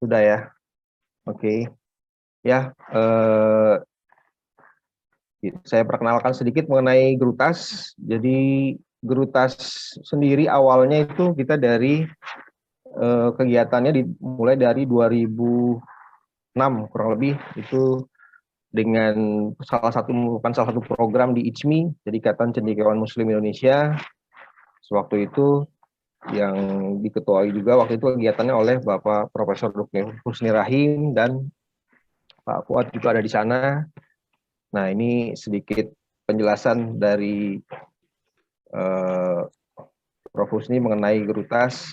Sudah ya, oke. Ya, saya perkenalkan sedikit mengenai Grutas. Jadi Grutas sendiri awalnya itu kita dari kegiatannya dimulai dari 2006 kurang lebih, itu dengan merupakan salah satu program di ICMI, jadi Ikatan Cendekiawan Muslim Indonesia. Sewaktu itu yang diketuai juga waktu itu kegiatannya oleh Bapak Profesor Dr. Husni Rahim dan Pak Fuad juga ada di sana. Nah, ini sedikit penjelasan dari Prof. Husni mengenai Grutas.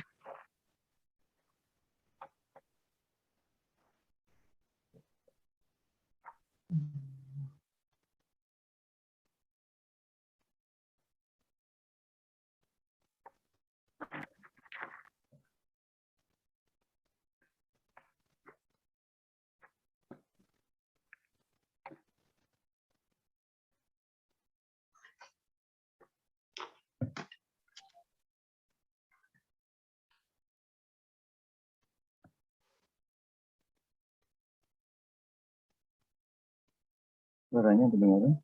Suaranya terdengar?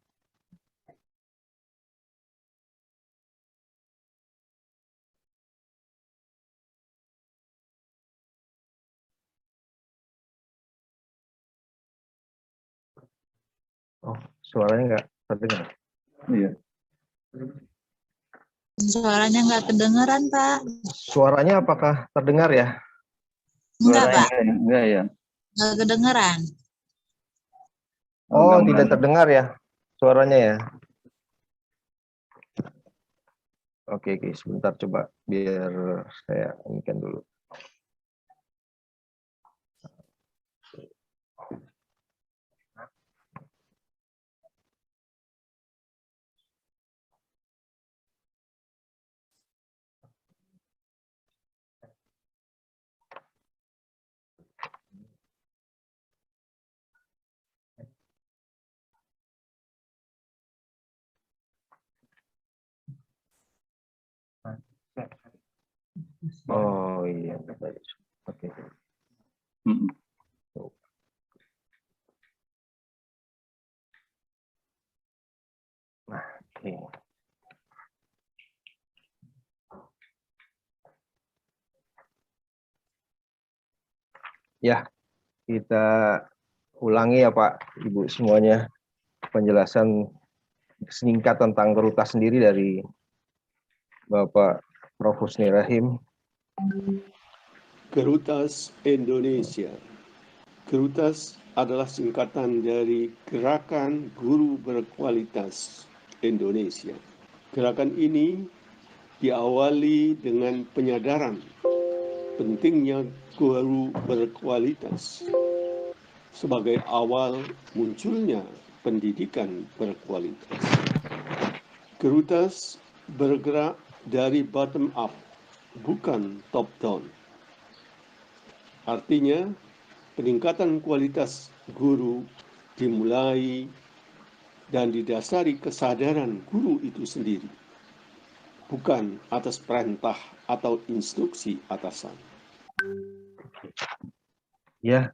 Oh, suaranya nggak terdengar? Iya. Suaranya nggak kedengeran, Pak. Suaranya apakah terdengar ya? Enggak, Pak. Enggak ya. Nggak kedengeran. Oh, tidak terdengar ya suaranya ya? Oke, sebentar coba biar saya inikan dulu. Oh iya, oke. Nah, oke. Ya, kita ulangi ya Pak, Ibu semuanya penjelasan singkat tentang Grutas sendiri dari Bapak Prof. Husni Rahim. Grutas Indonesia. Grutas adalah singkatan dari Gerakan Guru Berkualitas Indonesia. Gerakan ini diawali dengan penyadaran pentingnya guru berkualitas sebagai awal munculnya pendidikan berkualitas. Grutas bergerak dari bottom up, bukan top down. Artinya, peningkatan kualitas guru dimulai dan didasari kesadaran guru itu sendiri, bukan atas perintah atau instruksi atasan. Ya,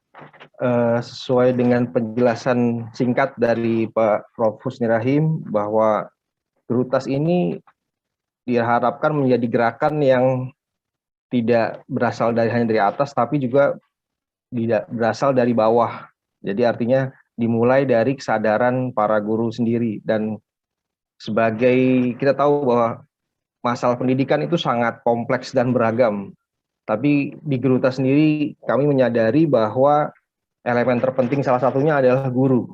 sesuai dengan penjelasan singkat dari Pak Prof. Husni Rahim bahwa Grutas ini diharapkan menjadi gerakan yang tidak berasal hanya dari atas, tapi juga tidak berasal dari bawah. Jadi artinya dimulai dari kesadaran para guru sendiri. Dan sebagai kita tahu bahwa masalah pendidikan itu sangat kompleks dan beragam. Tapi di Grutas sendiri kami menyadari bahwa elemen terpenting salah satunya adalah guru.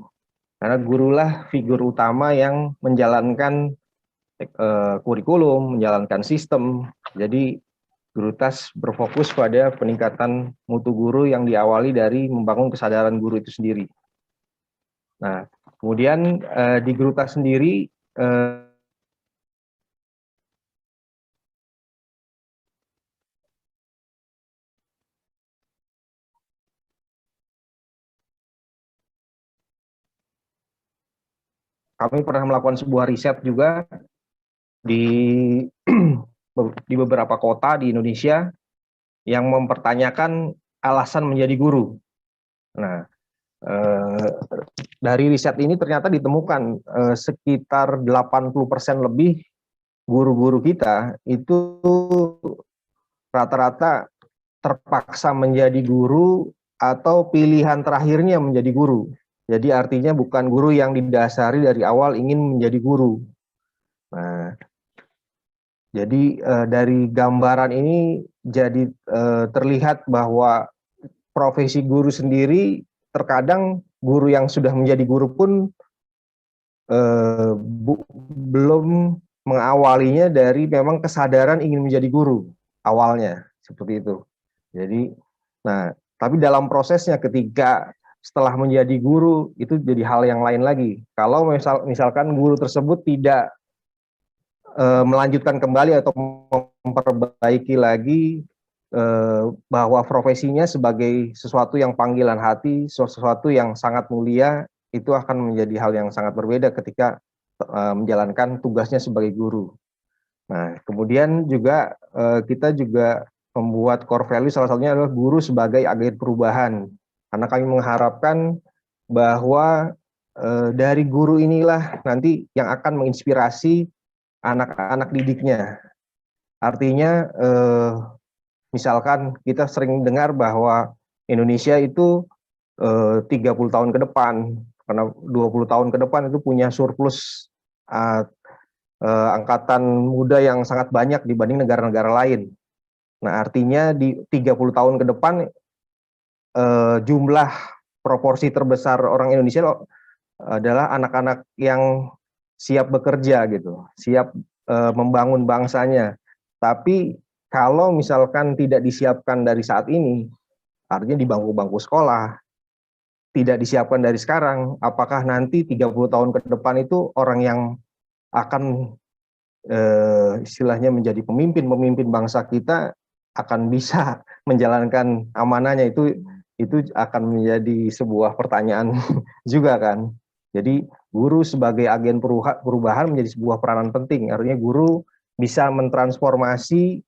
Karena gurulah figur utama yang menjalankan kurikulum, menjalankan sistem. Jadi Grutas berfokus pada peningkatan mutu guru yang diawali dari membangun kesadaran guru itu sendiri. Nah, kemudian di Grutas sendiri kami pernah melakukan sebuah riset juga di beberapa kota di Indonesia yang mempertanyakan alasan menjadi guru. Nah, dari riset ini ternyata ditemukan sekitar 80% lebih guru-guru kita itu rata-rata terpaksa menjadi guru atau pilihan terakhirnya menjadi guru. Jadi artinya bukan guru yang didasari dari awal ingin menjadi guru. Nah, jadi dari gambaran ini jadi terlihat bahwa profesi guru sendiri terkadang guru yang sudah menjadi guru pun belum mengawalinya dari memang kesadaran ingin menjadi guru awalnya seperti itu. Jadi, nah tapi dalam prosesnya ketika setelah menjadi guru itu jadi hal yang lain lagi. Kalau misalkan guru tersebut tidak melanjutkan kembali atau memperbaiki lagi bahwa profesinya sebagai sesuatu yang panggilan hati, sesuatu yang sangat mulia, itu akan menjadi hal yang sangat berbeda ketika menjalankan tugasnya sebagai guru. Nah, kemudian juga kita juga membuat core value, salah satunya adalah guru sebagai agen perubahan. Karena kami mengharapkan bahwa dari guru inilah nanti yang akan menginspirasi anak-anak didiknya. Artinya misalkan kita sering dengar bahwa Indonesia itu 30 tahun ke depan, karena 20 tahun ke depan itu punya surplus angkatan muda yang sangat banyak dibanding negara-negara lain. Nah, artinya di 30 tahun ke depan jumlah proporsi terbesar orang Indonesia adalah anak-anak yang siap bekerja gitu, siap membangun bangsanya. Tapi kalau misalkan tidak disiapkan dari saat ini, artinya di bangku-bangku sekolah, tidak disiapkan dari sekarang, apakah nanti 30 tahun ke depan itu orang yang akan istilahnya menjadi pemimpin bangsa kita akan bisa menjalankan amanahnya, itu akan menjadi sebuah pertanyaan juga kan. Jadi guru sebagai agen perubahan menjadi sebuah peranan penting. Artinya guru bisa mentransformasi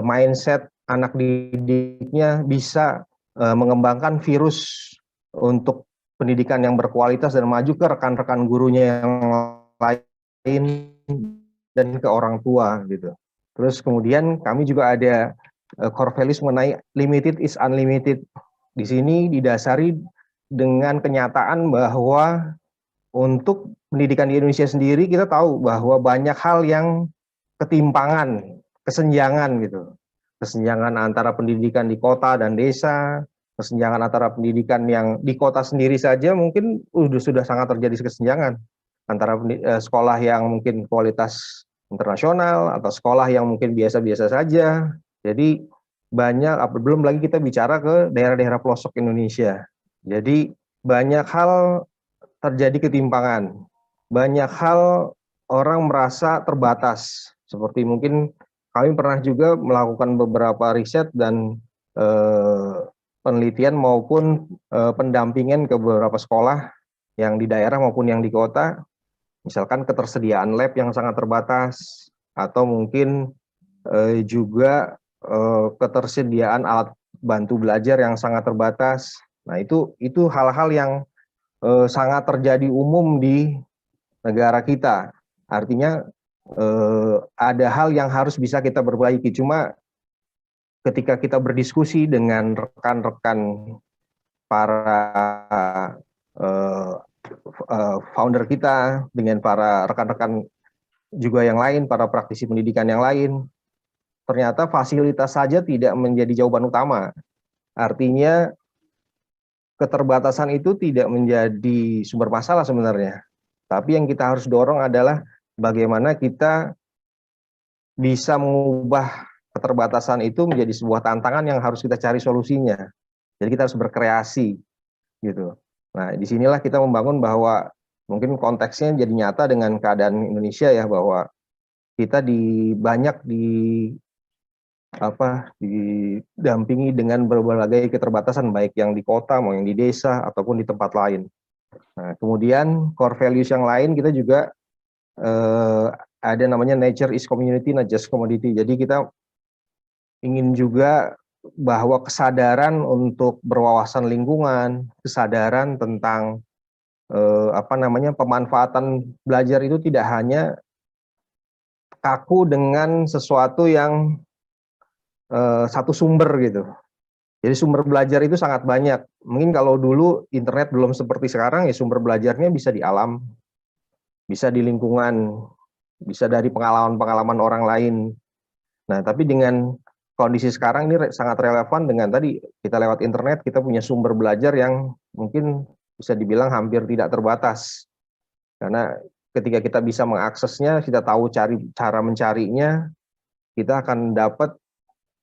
mindset anak didiknya, bisa mengembangkan virus untuk pendidikan yang berkualitas dan maju ke rekan-rekan gurunya yang lain dan ke orang tua gitu. Terus kemudian kami juga ada core values mengenai limited is unlimited. Di sini didasari dengan kenyataan bahwa untuk pendidikan di Indonesia sendiri kita tahu bahwa banyak hal yang ketimpangan, kesenjangan gitu. Kesenjangan antara pendidikan di kota dan desa, kesenjangan antara pendidikan yang di kota sendiri saja mungkin sudah sangat terjadi kesenjangan antara sekolah yang mungkin kualitas internasional atau sekolah yang mungkin biasa-biasa saja. Jadi banyak, belum lagi kita bicara ke daerah-daerah pelosok Indonesia. Jadi banyak hal terjadi ketimpangan, banyak hal orang merasa terbatas. Seperti mungkin kami pernah juga melakukan beberapa riset dan penelitian maupun pendampingan ke beberapa sekolah yang di daerah maupun yang di kota. Misalkan ketersediaan lab yang sangat terbatas, atau mungkin juga ketersediaan alat bantu belajar yang sangat terbatas. Nah, itu hal-hal yang sangat terjadi umum di negara kita. Artinya ada hal yang harus bisa kita perbaiki. Cuma ketika kita berdiskusi dengan rekan-rekan para founder kita, dengan para rekan-rekan juga yang lain, para praktisi pendidikan yang lain, ternyata fasilitas saja tidak menjadi jawaban utama. Artinya keterbatasan itu tidak menjadi sumber masalah sebenarnya. Tapi yang kita harus dorong adalah bagaimana kita bisa mengubah keterbatasan itu menjadi sebuah tantangan yang harus kita cari solusinya. Jadi kita harus berkreasi gitu. Nah, disinilah kita membangun bahwa mungkin konteksnya jadi nyata dengan keadaan Indonesia ya, bahwa kita banyak didampingi dengan berbagai keterbatasan, baik yang di kota maupun yang di desa ataupun di tempat lain. Nah, kemudian core values yang lain kita juga ada namanya nature is community, not just commodity. Jadi kita ingin juga bahwa kesadaran untuk berwawasan lingkungan, kesadaran tentang pemanfaatan belajar itu tidak hanya kaku dengan sesuatu yang satu sumber gitu. Jadi sumber belajar itu sangat banyak. Mungkin kalau dulu internet belum seperti sekarang, ya sumber belajarnya bisa di alam, bisa di lingkungan, bisa dari pengalaman-pengalaman orang lain. Nah, tapi dengan kondisi sekarang ini sangat relevan dengan tadi kita lewat internet, kita punya sumber belajar yang mungkin bisa dibilang hampir tidak terbatas. Karena ketika kita bisa mengaksesnya, kita tahu cara mencarinya, kita akan dapat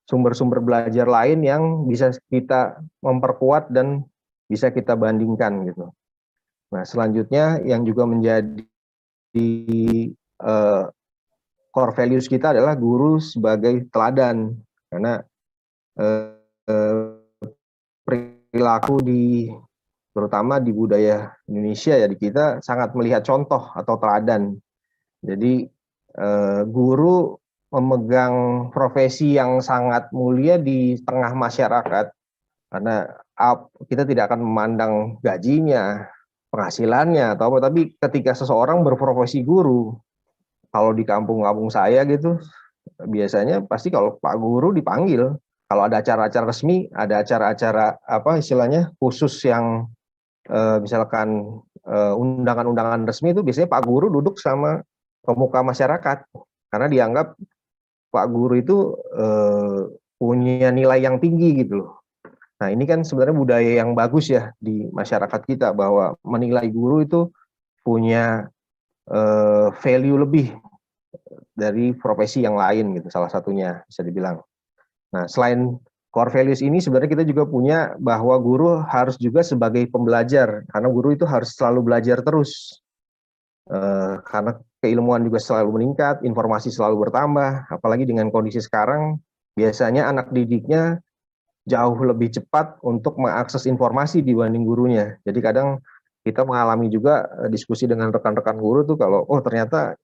sumber-sumber belajar lain yang bisa kita memperkuat dan bisa kita bandingkan gitu. Nah, selanjutnya yang juga menjadi core values kita adalah guru sebagai teladan, karena perilaku terutama di budaya Indonesia ya, di kita sangat melihat contoh atau teladan. Jadi guru memegang profesi yang sangat mulia di tengah masyarakat, karena kita tidak akan memandang gajinya, penghasilannya atau apa, tapi ketika seseorang berprofesi guru, kalau di kampung-kampung saya gitu, biasanya pasti kalau Pak Guru dipanggil, kalau ada acara-acara resmi, ada acara-acara khusus yang misalkan undangan-undangan resmi, itu biasanya Pak Guru duduk sama pemuka masyarakat, karena dianggap Pak Guru itu punya nilai yang tinggi gitu loh. Nah, ini kan sebenarnya budaya yang bagus ya di masyarakat kita, bahwa menilai guru itu punya value lebih dari profesi yang lain gitu, salah satunya bisa dibilang. Nah, selain core values ini sebenarnya kita juga punya bahwa guru harus juga sebagai pembelajar, karena guru itu harus selalu belajar terus. Karena keilmuan juga selalu meningkat, informasi selalu bertambah, apalagi dengan kondisi sekarang, biasanya anak didiknya jauh lebih cepat untuk mengakses informasi dibanding gurunya. Jadi kadang kita mengalami juga diskusi dengan rekan-rekan guru tuh, kalau ternyata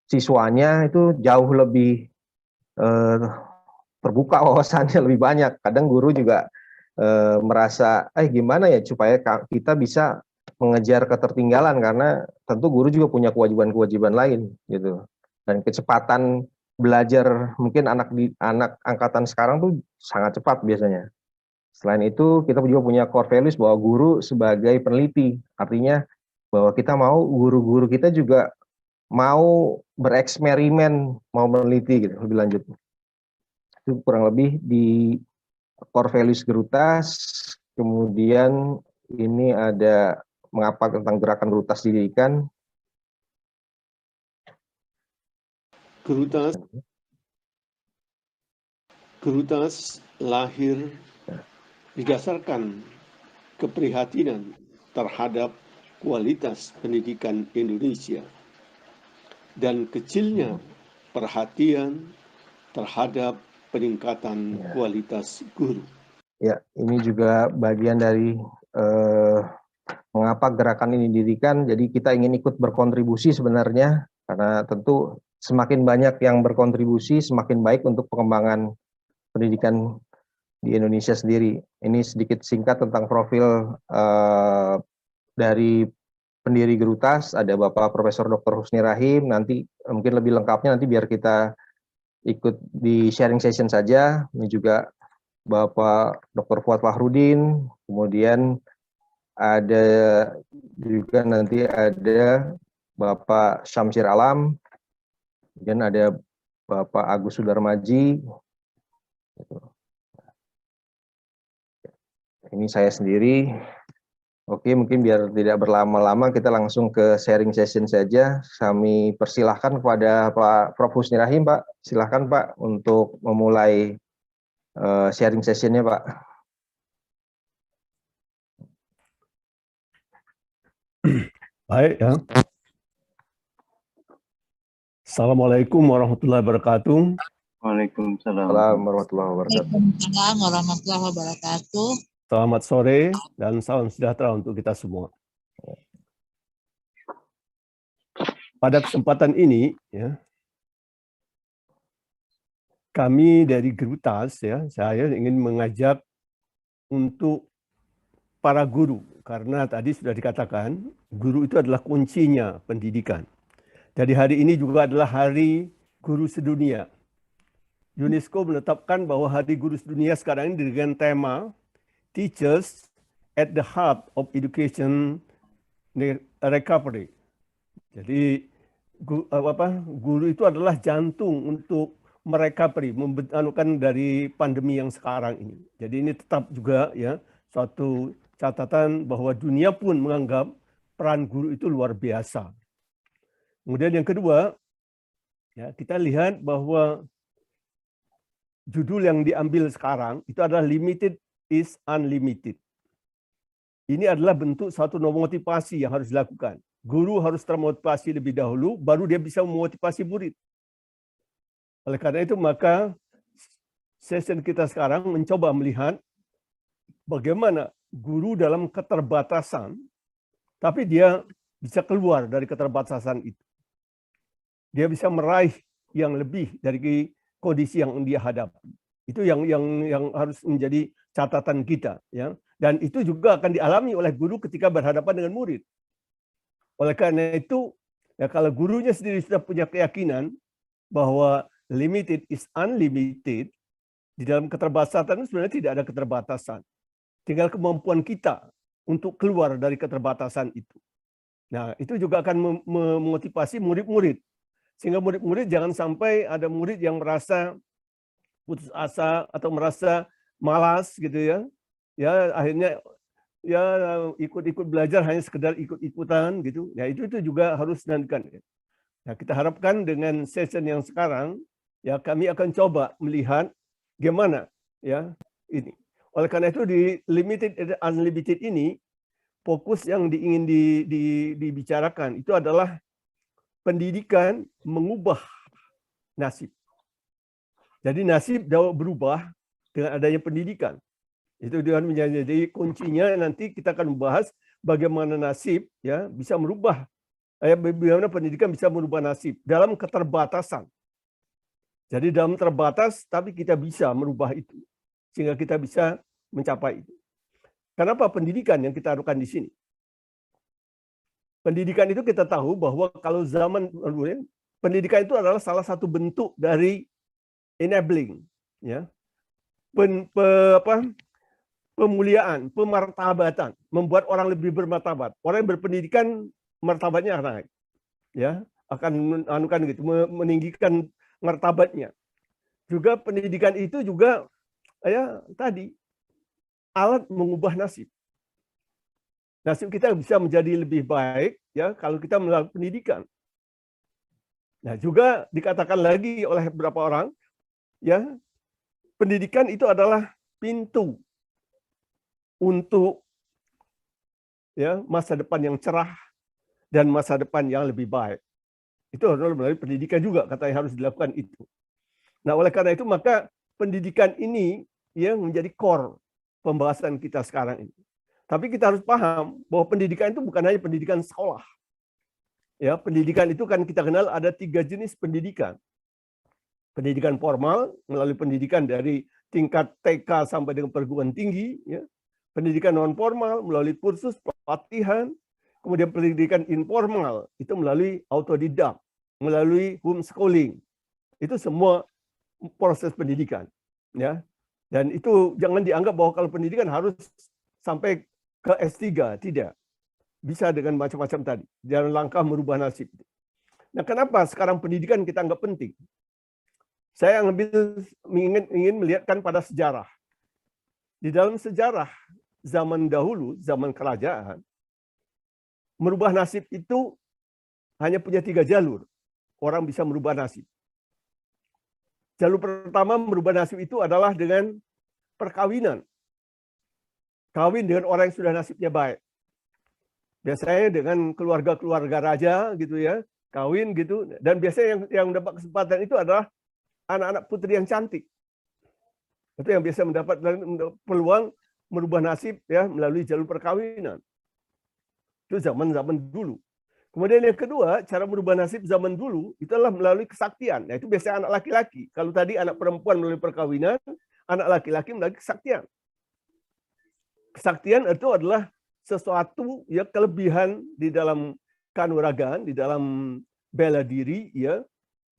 siswanya itu jauh lebih terbuka wawasannya, lebih banyak. Kadang guru juga merasa gimana ya supaya kita bisa mengejar ketertinggalan, karena tentu guru juga punya kewajiban-kewajiban lain gitu. Dan kecepatan belajar mungkin anak angkatan sekarang tuh sangat cepat biasanya. Selain itu kita juga punya core values bahwa guru sebagai peneliti, artinya bahwa kita mau guru-guru kita juga mau bereksperimen, mau meneliti gitu lebih lanjut. Itu kurang lebih di core values Gerutas. Kemudian ini ada mengapa tentang gerakan Gerutas didirikan. Gerutas lahir didasarkan keprihatinan terhadap kualitas pendidikan Indonesia dan kecilnya perhatian terhadap peningkatan kualitas guru. Ya, ini juga bagian dari mengapa gerakan ini didirikan. Jadi kita ingin ikut berkontribusi sebenarnya, karena tentu semakin banyak yang berkontribusi, semakin baik untuk pengembangan pendidikan di Indonesia sendiri. Ini sedikit singkat tentang profil dari pendiri Gerutas. Ada Bapak Profesor Dr. Husni Rahim, nanti mungkin lebih lengkapnya nanti biar kita ikut di sharing session saja. Ini juga Bapak Dr. Fuad Fahrudin, kemudian ada juga nanti ada Bapak Syamsir Alam, kemudian ada Bapak Agus Sudarmaji. Ini saya sendiri. Oke, mungkin biar tidak berlama-lama kita langsung ke sharing session saja. Kami persilahkan kepada Pak Prof. Husni Rahim, Pak. Silahkan Pak untuk memulai sharing sessionnya, Pak. Baik ya. Assalamualaikum warahmatullahi wabarakatuh. Waalaikumsalam warahmatullahi wabarakatuh. Waalaikumsalam warahmatullahi wabarakatuh. Selamat sore dan salam sejahtera untuk kita semua. Pada kesempatan ini, ya, kami dari Gerutas ya, saya ingin mengajak untuk para guru, karena tadi sudah dikatakan guru itu adalah kuncinya pendidikan. Jadi hari ini juga adalah Hari Guru Sedunia. UNESCO menetapkan bahwa Hari Guru Sedunia sekarang ini dengan tema Teachers at the Heart of Education Recovery. Jadi guru itu adalah jantung untuk merecovery, membentukkan dari pandemi yang sekarang ini. Jadi ini tetap juga ya suatu catatan bahwa dunia pun menganggap peran guru itu luar biasa. Kemudian yang kedua, ya kita lihat bahwa judul yang diambil sekarang itu adalah Limited is Unlimited. Ini adalah bentuk satu motivasi yang harus dilakukan. Guru harus termotivasi lebih dahulu, baru dia bisa memotivasi murid. Oleh karena itu, maka session kita sekarang mencoba melihat bagaimana guru dalam keterbatasan, tapi dia bisa keluar dari keterbatasan itu. Dia bisa meraih yang lebih dari kondisi yang dia hadapi. Itu yang harus menjadi catatan kita, ya. Dan itu juga akan dialami oleh guru ketika berhadapan dengan murid. Oleh karena itu, ya kalau gurunya sendiri sudah punya keyakinan bahwa limited is unlimited, di dalam keterbatasan sebenarnya tidak ada keterbatasan. Tinggal kemampuan kita untuk keluar dari keterbatasan itu. Nah, itu juga akan memotivasi murid-murid. Sehingga murid-murid jangan sampai ada murid yang merasa putus asa atau merasa malas gitu ya. Ya akhirnya ya ikut-ikut belajar hanya sekedar ikut-ikutan gitu. Ya itu juga harus dilakukan. Nah, kita harapkan dengan session yang sekarang ya kami akan coba melihat gimana ya ini. Oleh karena itu di limited and unlimited ini fokus yang ingin dibicarakan itu adalah pendidikan mengubah nasib. Jadi nasib dapat berubah dengan adanya pendidikan. Itu dengan menjadi kuncinya nanti kita akan membahas bagaimana nasib ya bisa merubah, bagaimana pendidikan bisa merubah nasib dalam keterbatasan. Jadi dalam terbatas tapi kita bisa merubah itu sehingga kita bisa mencapai itu. Kenapa pendidikan yang kita arukan di sini? Pendidikan itu kita tahu bahwa kalau zaman dulu pendidikan itu adalah salah satu bentuk dari enabling ya. Pemuliaan, pemartabatan, membuat orang lebih bermartabat. Orang yang berpendidikan martabatnya naik, ya akan anukan gitu, meninggikan martabatnya. Juga pendidikan itu juga, ya tadi alat mengubah nasib. Nasib kita bisa menjadi lebih baik, ya kalau kita melalui pendidikan. Nah juga dikatakan lagi oleh beberapa orang, ya pendidikan itu adalah pintu untuk ya masa depan yang cerah dan masa depan yang lebih baik. Itu adalah melalui pendidikan juga katanya harus dilakukan itu. Nah, oleh karena itu maka pendidikan ini yang menjadi core pembahasan kita sekarang ini. Tapi kita harus paham bahwa pendidikan itu bukan hanya pendidikan sekolah. Ya, pendidikan itu kan kita kenal ada 3 jenis pendidikan. Pendidikan formal melalui pendidikan dari tingkat TK sampai dengan perguruan tinggi, ya. Pendidikan non formal melalui kursus pelatihan, kemudian pendidikan informal itu melalui autodidak, melalui homeschooling. Itu semua proses pendidikan, ya. Dan itu jangan dianggap bahwa kalau pendidikan harus sampai ke S3, tidak. Bisa dengan macam-macam tadi, dalam langkah merubah nasib. Nah, kenapa sekarang pendidikan kita anggap penting? Saya ingin melihatkan pada sejarah. Di dalam sejarah zaman dahulu, zaman kerajaan, merubah nasib itu hanya punya 3 jalur. Orang bisa merubah nasib. Jalur pertama merubah nasib itu adalah dengan perkawinan. Kawin dengan orang yang sudah nasibnya baik. Biasanya dengan keluarga-keluarga raja gitu ya, kawin gitu. Dan biasanya yang mendapat kesempatan itu adalah anak-anak putri yang cantik. Itu yang biasa mendapat peluang merubah nasib ya melalui jalur perkawinan. Itu zaman-zaman dulu. Kemudian yang kedua, cara merubah nasib zaman dulu itu adalah melalui kesaktian. Nah, itu biasanya anak laki-laki. Kalau tadi anak perempuan melalui perkawinan, anak laki-laki melalui kesaktian. Kesaktian itu adalah sesuatu ya kelebihan di dalam kanuragan, di dalam bela diri ya,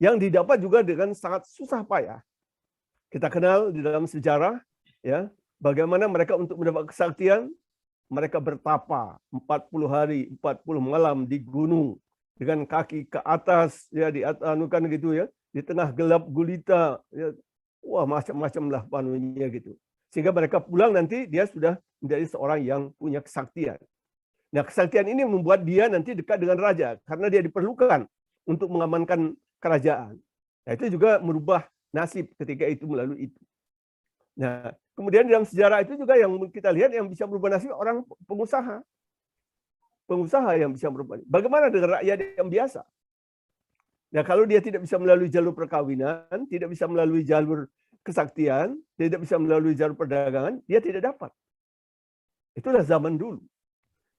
yang didapat juga dengan sangat susah payah. Kita kenal di dalam sejarah ya, bagaimana mereka untuk mendapat kesaktian, mereka bertapa 40 hari, 40 malam di gunung dengan kaki ke atas ya di atas kan gitu ya, di tengah gelap gulita ya. Wah, macam-macam lah panunya gitu. Sehingga mereka pulang nanti dia sudah menjadi seorang yang punya kesaktian. Nah, kesaktian ini membuat dia nanti dekat dengan raja karena dia diperlukan untuk mengamankan kerajaan. Nah, itu juga merubah nasib ketika itu melalui itu. Nah, kemudian dalam sejarah itu juga yang kita lihat yang bisa merubah nasib orang pengusaha. Pengusaha yang bisa merubah. Bagaimana dengan rakyat yang biasa? Nah, kalau dia tidak bisa melalui jalur perkawinan, tidak bisa melalui jalur kesaktian, tidak bisa melalui jalur perdagangan, dia tidak dapat. Itulah zaman dulu.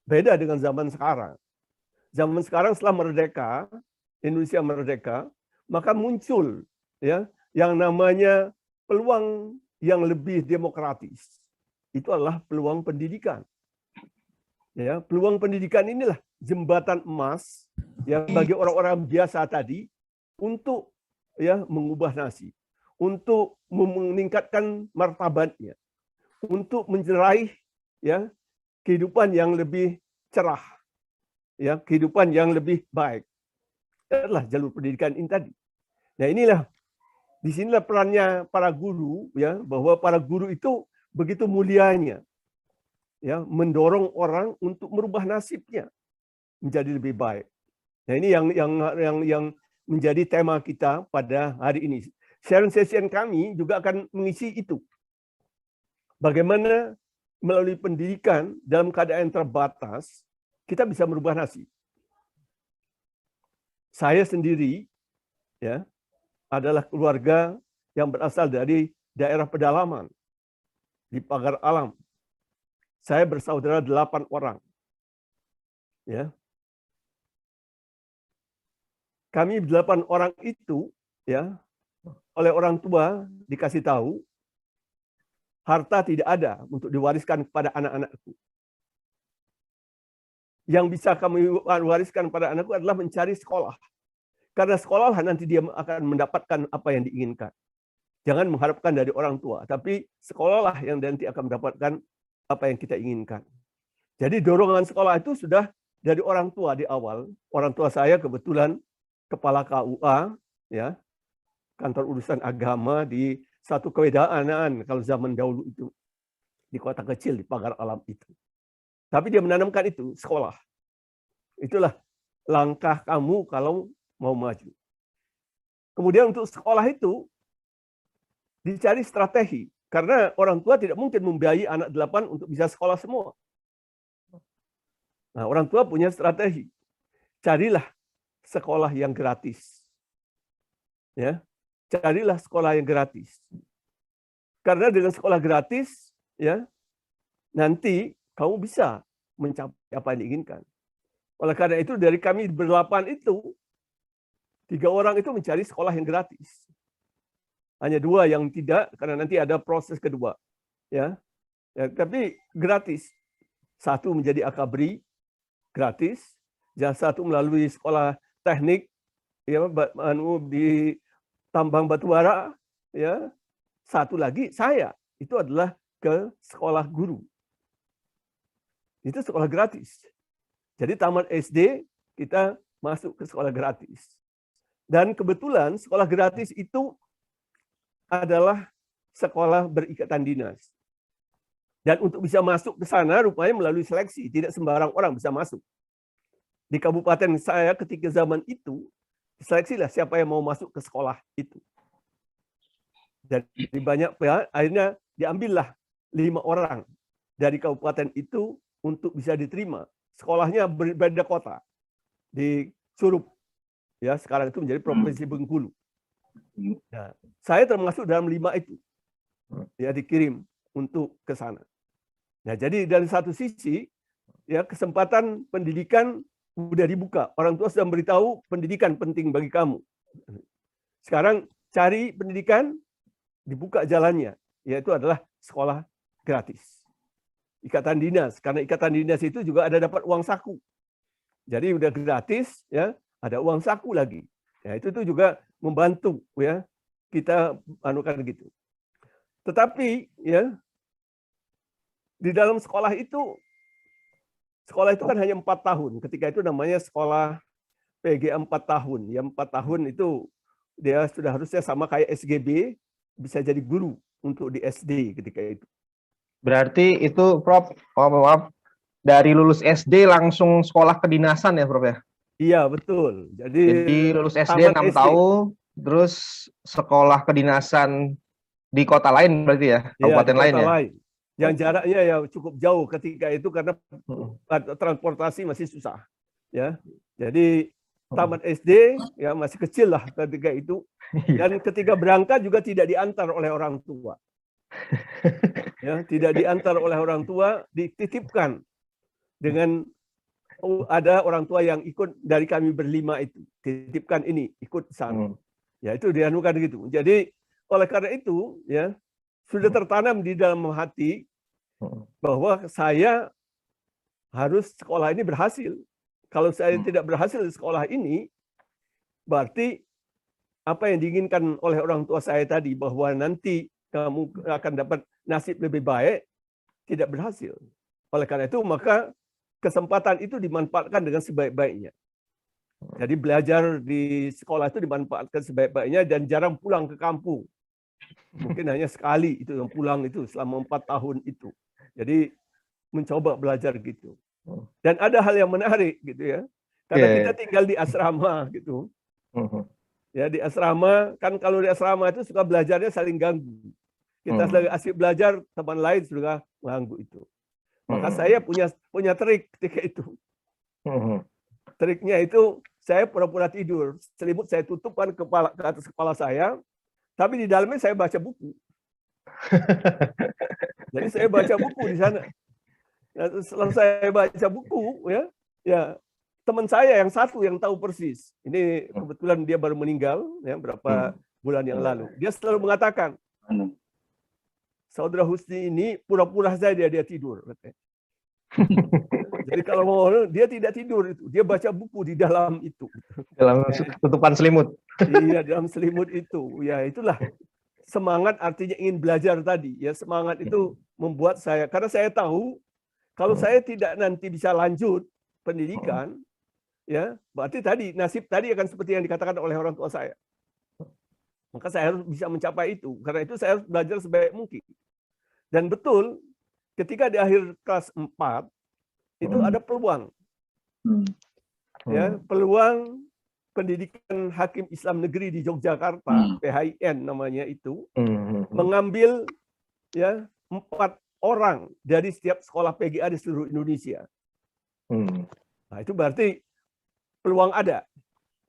Beda dengan zaman sekarang. Zaman sekarang setelah merdeka, Indonesia merdeka, maka muncul ya yang namanya peluang yang lebih demokratis. Itu adalah peluang pendidikan. Ya, peluang pendidikan inilah jembatan emas ya bagi orang-orang biasa tadi untuk ya mengubah nasib, untuk meningkatkan martabatnya, untuk menjeraih ya kehidupan yang lebih cerah, ya kehidupan yang lebih baik. Adalah jalur pendidikan ini tadi. Nah, inilah disinilah perannya para guru ya, bahwa para guru itu begitu mulianya ya mendorong orang untuk merubah nasibnya menjadi lebih baik. Nah, ini yang menjadi tema kita pada hari ini. Sharing session kami juga akan mengisi itu. Bagaimana melalui pendidikan dalam keadaan terbatas kita bisa merubah nasib. Saya sendiri ya adalah keluarga yang berasal dari daerah pedalaman di Pagar Alam. Saya bersaudara 8 orang. Ya. Kami 8 orang itu ya oleh orang tua dikasih tahu harta tidak ada untuk diwariskan kepada anak-anakku. Yang bisa kami wariskan pada anakku adalah mencari sekolah. Karena sekolah nanti dia akan mendapatkan apa yang diinginkan. Jangan mengharapkan dari orang tua, tapi sekolahlah yang nanti akan mendapatkan apa yang kita inginkan. Jadi dorongan sekolah itu sudah dari orang tua di awal. Orang tua saya kebetulan kepala KUA, ya, kantor urusan agama di satu kewedaanaan kalau zaman dahulu itu di kota kecil di Pagar Alam itu. Tapi dia menanamkan itu sekolah. Itulah langkah kamu kalau mau maju. Kemudian untuk sekolah itu dicari strategi karena orang tua tidak mungkin membiayai anak 8 untuk bisa sekolah semua. Nah, orang tua punya strategi. Carilah sekolah yang gratis. Ya. Carilah sekolah yang gratis. Karena dengan sekolah gratis ya nanti kamu bisa mencapai apa yang diinginkan. Oleh karena itu dari kami ber-8 itu 3 orang itu mencari sekolah yang gratis. Hanya 2 yang tidak, karena nanti ada proses kedua. Ya, tapi gratis. 1 menjadi akabri, gratis. Dan 1 melalui sekolah teknik, ya, di tambang batubara. Ya, 1 lagi saya. Itu adalah ke sekolah guru. Itu sekolah gratis. Jadi tamat SD, kita masuk ke sekolah gratis. Dan kebetulan sekolah gratis itu adalah sekolah berikatan dinas. Dan untuk bisa masuk ke sana rupanya melalui seleksi. Tidak sembarang orang bisa masuk. Di kabupaten saya ketika zaman itu, seleksilah siapa yang mau masuk ke sekolah itu. Dan di banyak pihak, akhirnya diambillah 5 orang dari kabupaten itu untuk bisa diterima. Sekolahnya berbeda kota. Di Surup. Ya, sekarang itu menjadi Provinsi Bengkulu. Nah, saya termasuk dalam 5 itu. Ya, dikirim untuk ke sana. Nah, jadi dari satu sisi ya kesempatan pendidikan Udah dibuka. Orang tua sudah memberitahu pendidikan penting bagi kamu. Sekarang cari pendidikan, dibuka jalannya, yaitu adalah sekolah gratis. Ikatan dinas, karena ikatan dinas itu juga ada dapat uang saku. Jadi udah gratis, ya, ada uang saku lagi. Ya, itu juga membantu, ya, kita anukan gitu. Tetapi, ya, di dalam sekolah itu kan hanya 4 tahun. Ketika itu namanya sekolah PGA 4 tahun. Yang 4 tahun itu dia sudah harusnya sama kayak SGB, bisa jadi guru untuk di SD ketika itu. Berarti itu Prof, maaf, dari lulus SD langsung sekolah kedinasan ya Prof ya? Iya, betul. Jadi lulus SD 6 tahun, terus sekolah kedinasan di kota lain berarti ya, kabupaten lain ya? Yang jaraknya ya cukup jauh ketika itu karena transportasi masih susah. Ya, jadi tamat SD ya masih kecil lah ketika itu. Dan ketika berangkat juga tidak diantar oleh orang tua. Ya, tidak diantar oleh orang tua, dititipkan dengan ada orang tua yang ikut dari kami berlima itu, titipkan ini, ikut sana. Ya itu dianukan gitu. Jadi oleh karena itu ya sudah tertanam di dalam hati bahwa saya harus sekolah ini berhasil. Kalau saya tidak berhasil di sekolah ini, berarti apa yang diinginkan oleh orang tua saya tadi bahwa nanti kamu akan dapat nasib lebih baik tidak berhasil. Oleh karena itu maka kesempatan itu dimanfaatkan dengan sebaik-baiknya. Jadi belajar di sekolah itu dimanfaatkan sebaik-baiknya dan jarang pulang ke kampung. Mungkin hanya sekali itu yang pulang itu selama 4 tahun itu. Jadi mencoba belajar gitu. Dan ada hal yang menarik gitu ya. Karena kita tinggal di asrama gitu. Ya di asrama, kan kalau di asrama itu suka belajarnya saling ganggu. Kita lagi asik belajar, teman lain sudah ganggu itu. Maka saya punya trik ketika itu. Triknya itu saya pura-pura tidur. Selimut saya tutupkan ke atas kepala saya, tapi di dalamnya saya baca buku. Jadi saya baca buku di sana. Ya, setelah saya baca buku, ya teman saya yang satu yang tahu persis. Ini kebetulan dia baru meninggal, ya berapa bulan yang lalu. Dia selalu mengatakan, Saudara Husni ini pura-pura saja dia tidur. Jadi kalau mau dia tidak tidur itu, dia baca buku di dalam itu. Dalam tutupan selimut. Iya, dalam selimut itu. Ya, itulah semangat artinya ingin belajar tadi. Ya, semangat itu membuat saya, karena saya tahu kalau saya tidak nanti bisa lanjut pendidikan, ya, berarti tadi nasib tadi akan seperti yang dikatakan oleh orang tua saya. Maka saya harus bisa mencapai itu. Karena itu saya harus belajar sebaik mungkin. Dan betul, ketika di akhir kelas 4, itu ada peluang. Ya, peluang pendidikan Hakim Islam Negeri di Yogyakarta, PHIN namanya itu, mengambil ya 4 orang dari setiap sekolah PGA di seluruh Indonesia. Nah, itu berarti peluang ada.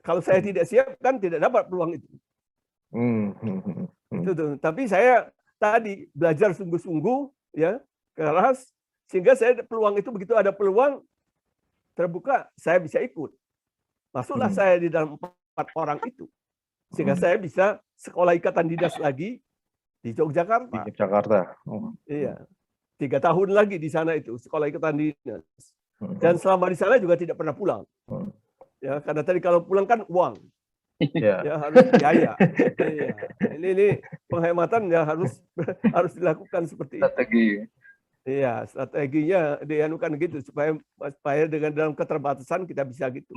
Kalau saya tidak siap, kan tidak dapat peluang itu. Itu tuh. Tapi saya tadi belajar sungguh-sungguh, ya keras, sehingga saya peluang itu begitu ada peluang terbuka, saya bisa ikut. Masuklah saya di dalam 4 orang itu, sehingga saya bisa sekolah ikatan dinas lagi di Yogyakarta. Di Jakarta. Iya, 3 tahun lagi di sana itu sekolah ikatan dinas. Dan selama di sana juga tidak pernah pulang. Ya, karena tadi kalau pulang kan uang. Ya harus biaya. Ya. Ini penghematan ya harus dilakukan seperti strategi. itu. Iya, strateginya dianukan gitu supaya dengan dalam keterbatasan kita bisa gitu.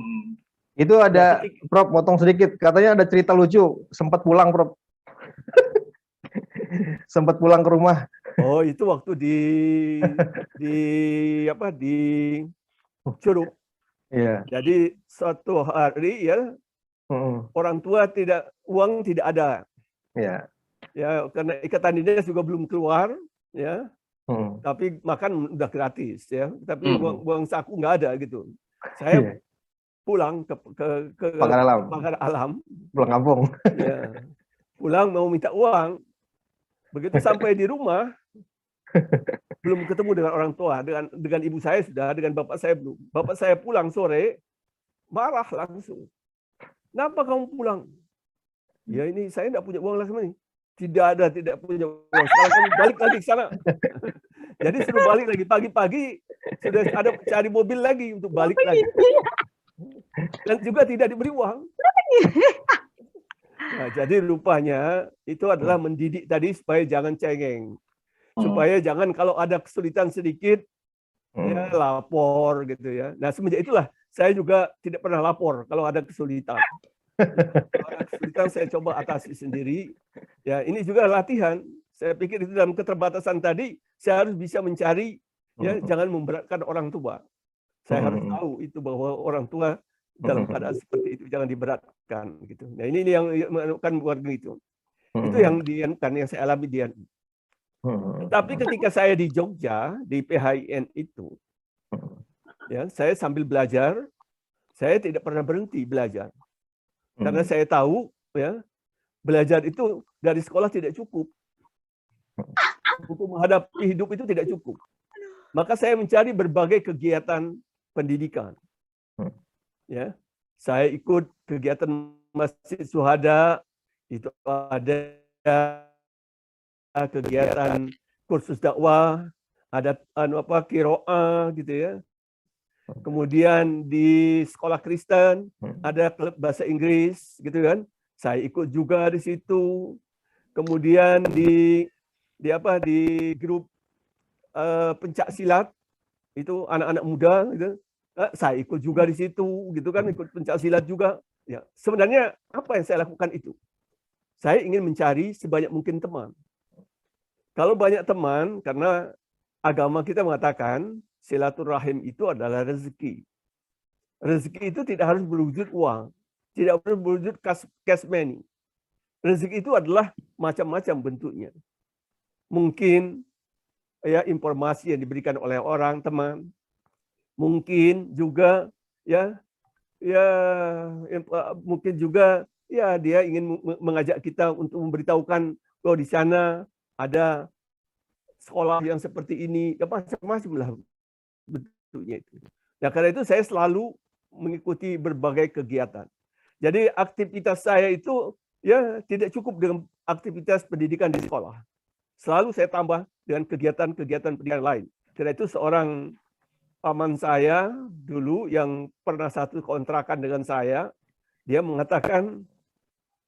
Itu ada Prof, potong sedikit. Katanya ada cerita lucu, sempat pulang Prof. Sempat pulang ke rumah. Oh, itu waktu di Curug. Iya. Jadi suatu hari ya orang tua uang tidak ada. Ya. Ya, karena ikatan dinas juga belum keluar, ya. Tapi makan udah gratis, ya. Tapi uang saku nggak ada gitu. Saya pulang ke Pagar Alam. Pulang kampung. Ya. Pulang mau minta uang. Begitu sampai di rumah, belum ketemu dengan orang tua, dengan ibu saya sudah, dengan bapak saya belum. Bapak saya pulang sore, marah langsung. Kenapa kamu pulang? Ya ini saya tidak punya uang lagi. Tidak punya uang. Sekarang kamu balik lagi ke sana. Jadi suruh balik lagi pagi-pagi sudah ada cari mobil lagi untuk balik lagi. Dan juga tidak diberi uang. Nah, jadi rupanya itu adalah mendidik tadi supaya jangan cengeng. Supaya jangan kalau ada kesulitan sedikit ya lapor gitu ya. Nah, semenjak itulah saya juga tidak pernah lapor kalau ada kesulitan. Kalau ada kesulitan saya coba atasi sendiri. Ya, ini juga latihan. Saya pikir itu dalam keterbatasan tadi saya harus bisa mencari ya jangan memberatkan orang tua. Saya harus tahu itu bahwa orang tua dalam keadaan seperti itu jangan diberatkan gitu. Nah, ini yang menentukan keluarga itu. Itu yang saya alami dia. Tapi ketika saya di Jogja di PHIN itu, ya saya sambil belajar, saya tidak pernah berhenti belajar, karena saya tahu ya belajar itu dari sekolah tidak cukup untuk menghadapi hidup itu tidak cukup. Maka saya mencari berbagai kegiatan pendidikan. Ya, saya ikut kegiatan Masjid Syuhada, itu ada kegiatan kursus dakwah, ada qiraah gitu ya. Kemudian di sekolah Kristen ada klub bahasa Inggris gitu kan. Saya ikut juga di situ. Kemudian di grup pencak silat itu anak-anak muda gitu. Saya ikut juga di situ gitu kan, ikut pencak silat juga. Ya, sebenarnya apa yang saya lakukan itu? Saya ingin mencari sebanyak mungkin teman. Kalau banyak teman, karena agama kita mengatakan silaturahim itu adalah rezeki. Rezeki itu tidak harus berwujud uang, tidak harus berwujud cash money. Rezeki itu adalah macam-macam bentuknya. Mungkin ya informasi yang diberikan oleh orang teman, mungkin juga mungkin juga ya dia ingin mengajak kita untuk memberitahukan bahwa di sana ada sekolah yang seperti ini, ya macam-macam lah bentuknya itu. Nah, karena itu saya selalu mengikuti berbagai kegiatan. Jadi aktivitas saya itu ya tidak cukup dengan aktivitas pendidikan di sekolah. Selalu saya tambah dengan kegiatan-kegiatan pendidikan lain. Karena itu seorang paman saya dulu yang pernah satu kontrakan dengan saya, dia mengatakan,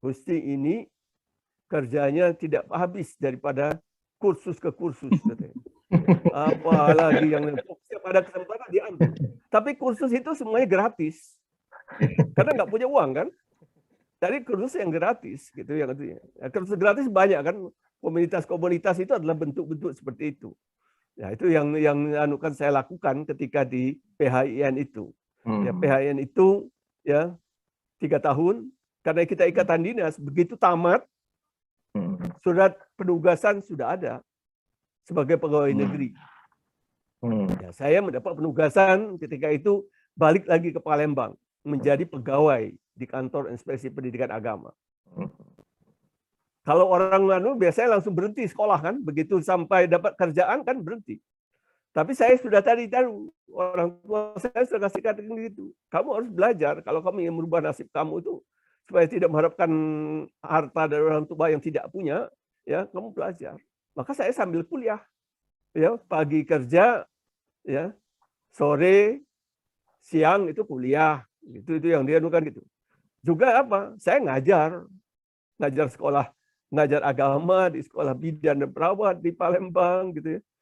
Gusti ini kerjanya tidak habis daripada kursus ke kursus. Apalagi yang setiap ada kesempatan diambil. Tapi kursus itu semuanya gratis. Karena nggak punya uang kan. Dari kursus yang gratis gitu yang itu ya. Kursus gratis banyak kan. Komunitas-komunitas itu adalah bentuk-bentuk seperti itu. Ya, itu yang anukan saya lakukan ketika di PHIN itu. Ya, PHIN itu ya 3 tahun karena kita ikatan dinas, begitu tamat surat penugasan sudah ada sebagai pegawai negeri. Ya, saya mendapat penugasan ketika itu balik lagi ke Palembang menjadi pegawai di kantor inspeksi pendidikan agama. Kalau orang biasanya langsung berhenti sekolah kan, begitu sampai dapat kerjaan kan berhenti. Tapi saya sudah tahu orang tua saya sudah kasih katakan gitu. Kamu harus belajar kalau kamu ingin merubah nasib kamu itu supaya tidak mengharapkan harta dari orang tua yang tidak punya, ya kamu belajar. Maka saya sambil kuliah, ya pagi kerja, ya sore, siang itu kuliah, itu yang dia anukan gitu. Juga apa? Saya ngajar sekolah, ngajar agama di sekolah bidan dan perawat di Palembang gitu ya.